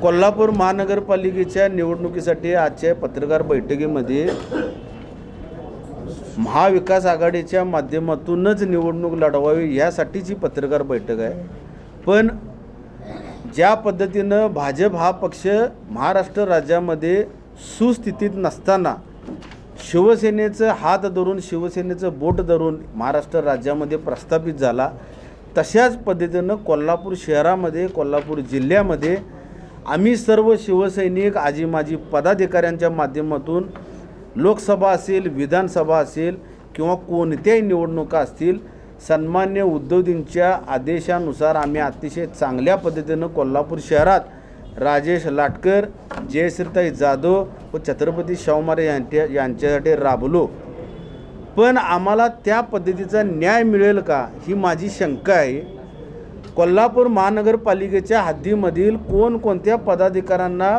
कोल्हापूर महानगरपालिकेच्या निवडणुकीसाठी आजच्या पत्रकार बैठकीमध्ये महाविकास आघाडीच्या माध्यमातूनच निवडणूक लढवावी यासाठीची पत्रकार बैठक आहे। पण ज्या पद्धतीनं भाजप हा पक्ष महाराष्ट्र राज्यामध्ये सुस्थितीत नसताना शिवसेनेचं हात धरून शिवसेनेचं बोट धरून महाराष्ट्र राज्यामध्ये प्रस्थापित झाला, तशाच पद्धतीनं कोल्हापूर शहरामध्ये कोल्हापूर जिल्ह्यामध्ये आम्ही सर्व शिवसैनिक आजी माजी पदाधिकाऱ्यांच्या माध्यमातून लोकसभा असेल, विधानसभा असेल किंवा कोणत्याही निवडणुका असतील, सन्मान्य उद्धवजींच्या आदेशानुसार आम्ही अतिशय चांगल्या पद्धतीनं कोल्हापूर शहरात राजेश लाटकर, जयश्रीताई जाधव व छत्रपती शाहू महाराज यांच्यासाठी राबलो। पण आम्हाला त्या पद्धतीचा न्याय मिळेल का ही माझी शंका आहे। कोल्हापूर महानगरपालिकेच्या हद्दीमधील कोणकोणत्या पदाधिकाऱ्यांना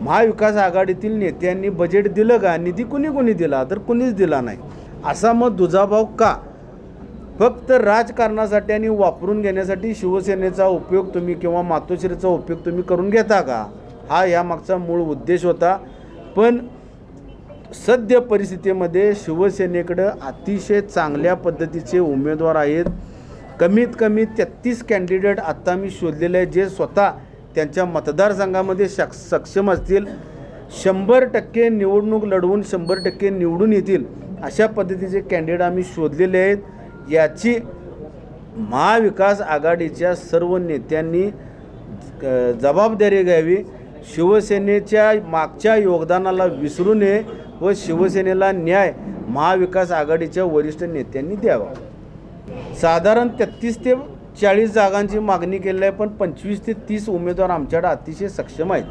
महाविकास आघाडीतील नेत्यांनी बजेट दिलं का? निधी कुणी दिला? तर कुणीच दिला नाही। असा मग दुजाभाव का? फक्त राजकारणासाठी आणि वापरून घेण्यासाठी शिवसेनेचा उपयोग तुम्ही किंवा मातोश्रीचा उपयोग तुम्ही करून घेता का? हा यामागचा मूळ उद्देश होता। पण सद्य परिस्थितीमध्ये शिवसेनेकडे अतिशय चांगल्या पद्धतीचे उमेदवार आहेत। कमीत कमी 33 कॅन्डिडेट आत्ता मी शोधलेले आहेत, जे स्वतः त्यांच्या मतदारसंघामध्ये सक्षम असतील, 100% निवडणूक लढवून 100% निवडून येतील अशा पद्धतीचे कॅन्डिडेट आम्ही शोधलेले आहेत। याची महाविकास आघाडीच्या सर्व नेत्यांनी जबाबदारी घ्यावी। शिवसेनेच्या मागच्या योगदानाला विसरू नये व शिवसेनेला न्याय महाविकास आघाडीच्या वरिष्ठ नेत्यांनी द्यावा। साधारण 33 ते 40 जागांची मागणी केली आहे, पण 25 ते 30 उमेदवार आमच्याकडे अतिशय सक्षम आहेत।